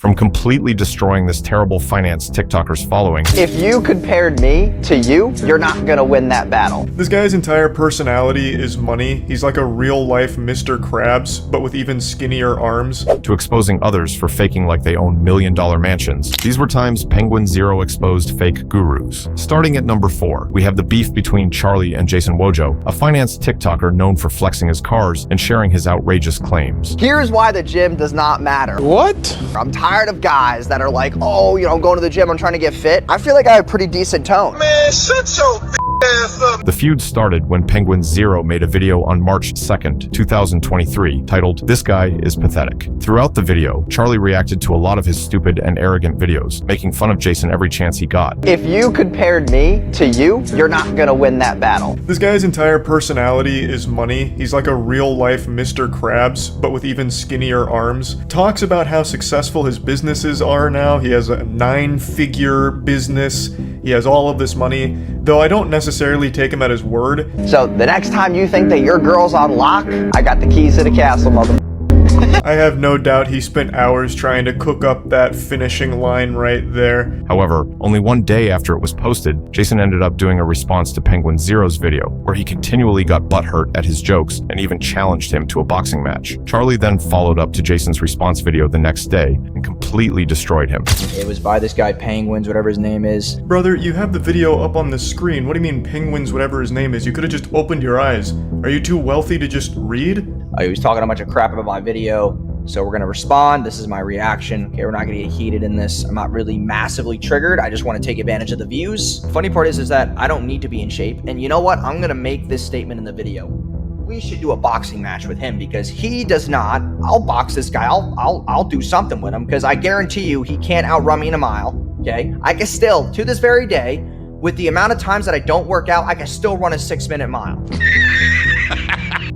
from completely destroying this terrible finance TikToker's following. If you compared me to you, you're not gonna win that battle. This guy's entire personality is money. He's like a real-life Mr. Krabs, but with even skinnier arms. To exposing others for faking like they own million-dollar mansions. These were times Penguinz0 exposed fake gurus. Starting at number 4, we have the beef between Charlie and Jason Wojo, a finance TikToker known for flexing his cars and sharing his outrageous claims. Here's why the gym does not matter. What? I'm tired of guys that are like, oh, I'm going to the gym, I'm trying to get fit. I feel like I have a pretty decent tone. Man, shut your ass up. The feud started when Penguinz0 made a video on March 2nd, 2023, titled, "This Guy is Pathetic." Throughout the video, Charlie reacted to a lot of his stupid and arrogant videos, making fun of Jason every chance he got. If you compared me to you, you're not gonna win that battle. This guy's entire personality is money. He's like a real-life Mr. Krabs, but with even skinnier arms. Talks about how successful his businesses are now. He has a 9-figure business. He has all of this money, though I don't necessarily take him at his word. So the next time you think that your girl's on lock, I got the keys to the castle, mother. I have no doubt he spent hours trying to cook up that finishing line right there. However, only one day after it was posted, Jason ended up doing a response to Penguinz0's video, where he continually got butthurt at his jokes and even challenged him to a boxing match. Charlie then followed up to Jason's response video the next day and completely destroyed him. It was by this guy Penguinz, whatever his name is. Brother, you have the video up on the screen. What do you mean Penguinz, whatever his name is? You could have just opened your eyes. Are you too wealthy to just read? He was talking a bunch of crap about my video, so we're gonna respond. This is my reaction. Okay, we're not gonna get heated in this. I'm not really massively triggered. I just want to take advantage of the views. Funny part is that I don't need to be in shape. And you know what? I'm gonna make this statement in the video. We should do a boxing match with him because he does not. I'll box this guy. I'll do something with him because I guarantee you he can't outrun me in a mile. Okay, I can still, to this very day, with the amount of times that I don't work out, I can still run a 6-minute mile.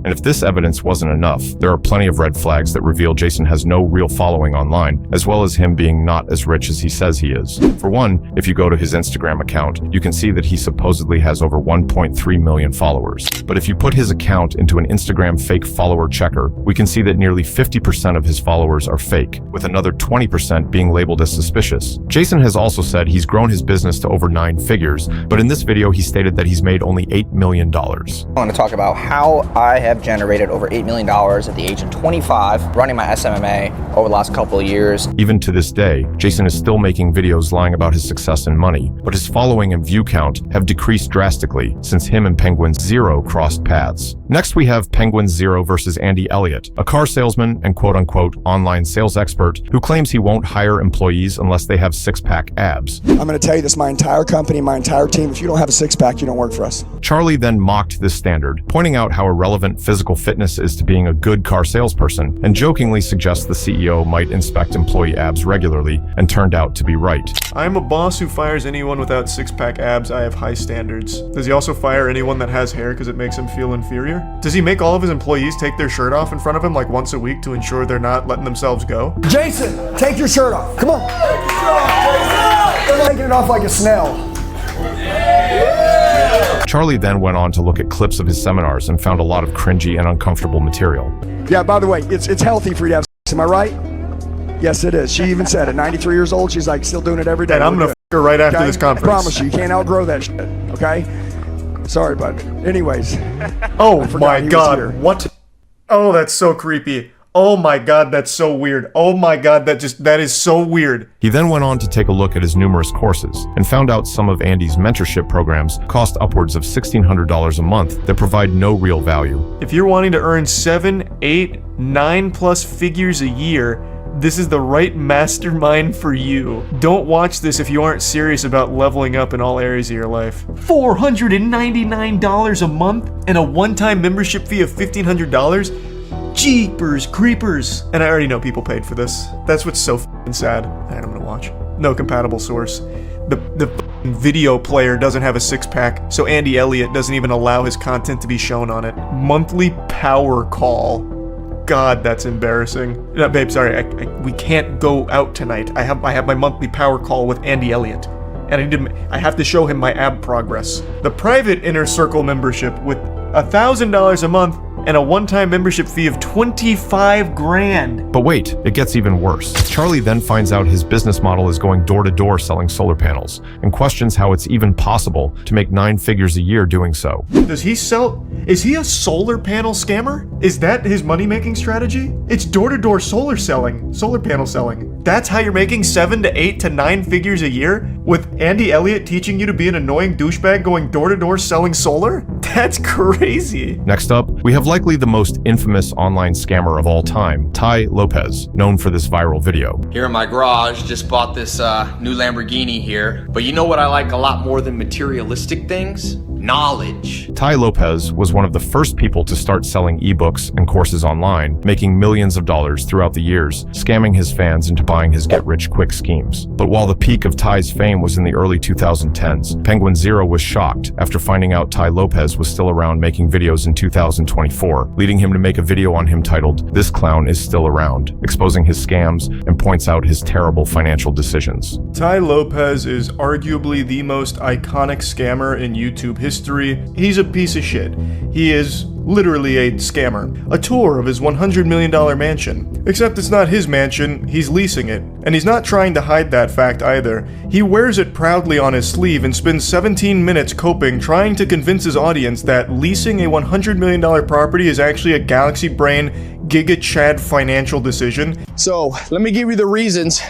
And if this evidence wasn't enough, there are plenty of red flags that reveal Jason has no real following online, as well as him being not as rich as he says he is. For one, if you go to his Instagram account, you can see that he supposedly has over 1.3 million followers. But if you put his account into an Instagram fake follower checker, we can see that nearly 50% of his followers are fake, with another 20% being labeled as suspicious. Jason has also said he's grown his business to over 9 figures, but in this video he stated that he's made only $8 million. I want to talk about how I have generated over $8 million at the age of 25, running my SMMA over the last couple of years. Even to this day, Jason is still making videos lying about his success and money, but his following and view count have decreased drastically since him and Penguinz0 crossed paths. Next we have Penguinz0 versus Andy Elliott, a car salesman and quote-unquote online sales expert who claims he won't hire employees unless they have six-pack abs. I'm going to tell you this, my entire company, my entire team, if you don't have a six-pack, you don't work for us. Charlie then mocked this standard, pointing out how irrelevant physical fitness is to being a good car salesperson, and jokingly suggests the CEO might inspect employee abs regularly, and turned out to be right. I'm a boss who fires anyone without 6-pack abs. I have high standards. Does he also fire anyone that has hair because it makes him feel inferior? Does he make all of his employees take their shirt off in front of him like once a week to ensure they're not letting themselves go? Jason, take your shirt off. Come on. Take your shirt off, Jason. They're taking it off like a snail. Charlie then went on to look at clips of his seminars and found a lot of cringy and uncomfortable material. Yeah, by the way, it's healthy for you to have sex, am I right? Yes, it is. She even said it. 93 years old, she's like still doing it every day. And I'm gonna f her right after this conference. I promise you can't outgrow that shit, okay? Sorry, bud. Anyways. Oh my God, what? Oh, that's so creepy. Oh my God, that's so weird. Oh my God, that is so weird. He then went on to take a look at his numerous courses and found out some of Andy's mentorship programs cost upwards of $1,600 a month that provide no real value. If you're wanting to earn 7, 8, 9+ figures a year, this is the right mastermind for you. Don't watch this if you aren't serious about leveling up in all areas of your life. $499 a month and a one-time membership fee of $1,500? Jeepers creepers. And I already know people paid for this. That's what's so f***ing sad. Alright, I'm gonna watch. No compatible source. The video player doesn't have a 6-pack, so Andy Elliott doesn't even allow his content to be shown on it. Monthly power call. God, that's embarrassing. No, babe, sorry, we can't go out tonight. I have my monthly power call with Andy Elliott, and I have to show him my ab progress. The private inner circle membership with $1,000 a month, and a one-time membership fee of 25 grand. But wait, it gets even worse. Charlie then finds out his business model is going door to door selling solar panels and questions how it's even possible to make 9 figures a year doing so. Is he a solar panel scammer? Is that his money-making strategy? It's door-to-door solar panel selling. That's how you're making 7 to 8 to 9 figures a year? With Andy Elliott teaching you to be an annoying douchebag going door-to-door selling solar? That's crazy. Next up, we have likely the most infamous online scammer of all time, Tai Lopez, known for this viral video. Here in my garage, just bought this new Lamborghini here. But you know what I like a lot more than materialistic things? Knowledge. Tai Lopez was one of the first people to start selling ebooks and courses online, making millions of dollars throughout the years, scamming his fans into buying his get-rich-quick schemes. But while the peak of Tai's fame was in the early 2010s, Penguinz0 was shocked after finding out Tai Lopez was still around making videos in 2024, leading him to make a video on him titled, "This Clown is Still Around," exposing his scams and points out his terrible financial decisions. Tai Lopez is arguably the most iconic scammer in YouTube history. He's a piece of shit. He is literally a scammer. A tour of his $100 million mansion. Except it's not his mansion, he's leasing it. And he's not trying to hide that fact either. He wears it proudly on his sleeve and spends 17 minutes coping trying to convince his audience that leasing a $100 million property is actually a galaxy brain, giga chad financial decision. So let me give you the reasons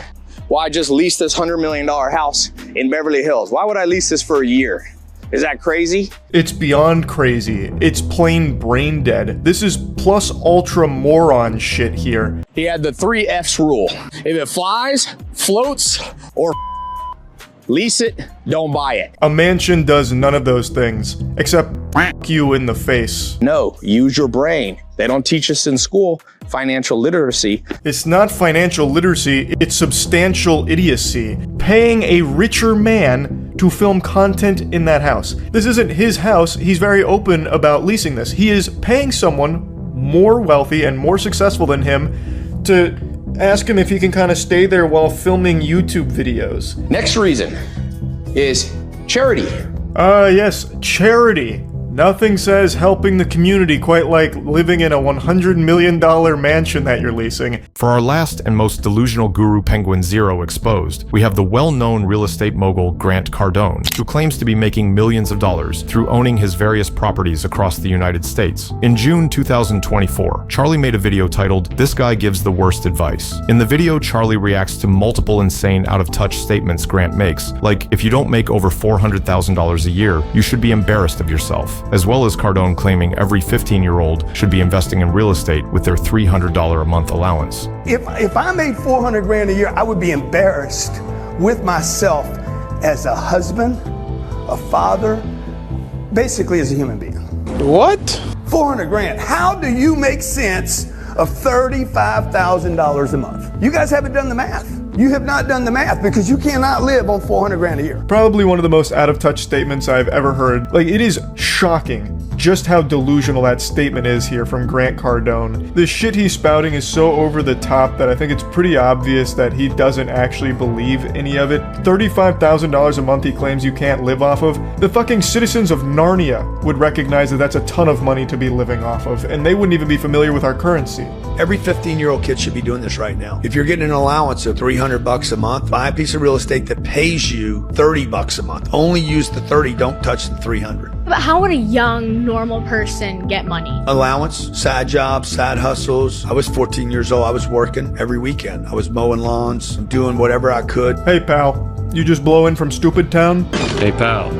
why I just leased this $100 million house in Beverly Hills. Why would I lease this for a year? Is that crazy? It's beyond crazy. It's plain brain dead. This is plus ultra moron shit here. He had the 3 F's rule. If it flies, floats, or lease it, don't buy it. A mansion does none of those things, except you in the face. No, use your brain. They don't teach us in school financial literacy. It's not financial literacy, it's substantial idiocy. Paying a richer man to film content in that house. This isn't his house, he's very open about leasing this. He is paying someone more wealthy and more successful than him to ask him if he can kind of stay there while filming YouTube videos. Next reason is charity. Yes, charity. Nothing says helping the community quite like living in a $100 million mansion that you're leasing. For our last and most delusional guru Penguinz0 exposed, we have the well-known real estate mogul Grant Cardone, who claims to be making millions of dollars through owning his various properties across the United States. In June 2024, Charlie made a video titled, "This Guy Gives the Worst Advice." In the video, Charlie reacts to multiple insane out-of-touch statements Grant makes, like, if you don't make over $400,000 a year, you should be embarrassed of yourself, as well as Cardone claiming every 15-year-old should be investing in real estate with their $300 a month allowance. If I made 400 grand a year, I would be embarrassed with myself as a husband, a father, basically as a human being. What? 400 grand. How do you make sense of $35,000 a month? You guys haven't done the math. You have not done the math because you cannot live on 400 grand a year. Probably one of the most out-of-touch statements I've ever heard. Like, it is shocking just how delusional that statement is here from Grant Cardone. The shit he's spouting is so over the top that I think it's pretty obvious that he doesn't actually believe any of it. $35,000 a month he claims you can't live off of. The fucking citizens of Narnia would recognize that that's a ton of money to be living off of, and they wouldn't even be familiar with our currency. Every 15-year-old kid should be doing this right now. If you're getting an allowance of $300 a month, buy a piece of real estate that pays you $30 a month. Only use the 30, don't touch the 300. But how would a young, normal person get money? Allowance, side jobs, side hustles. I was 14 years old. I was working every weekend. I was mowing lawns, doing whatever I could. Hey pal, you just blowing from Stupid Town? Hey pal,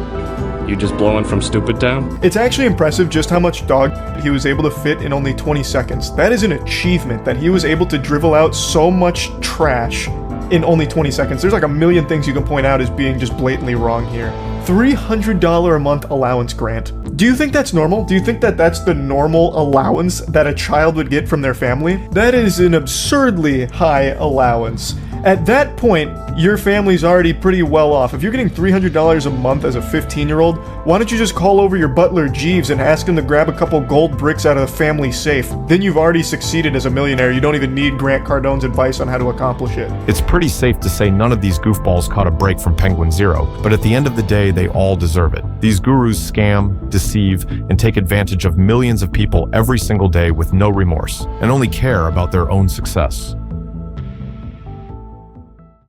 you just blowing from Stupid Town? It's actually impressive just how much dog he was able to fit in only 20 seconds. That is an achievement that he was able to drivel out so much trash in only 20 seconds. There's like a million things you can point out as being just blatantly wrong here. $300 a month allowance grant. Do you think that's normal? Do you think that that's the normal allowance that a child would get from their family? That is an absurdly high allowance. At that point, your family's already pretty well off. If you're getting $300 a month as a 15-year-old, why don't you just call over your butler Jeeves and ask him to grab a couple gold bricks out of the family safe? Then you've already succeeded as a millionaire. You don't even need Grant Cardone's advice on how to accomplish it. It's pretty safe to say none of these goofballs caught a break from Penguinz0, but at the end of the day, they all deserve it. These gurus scam, deceive, and take advantage of millions of people every single day with no remorse, and only care about their own success.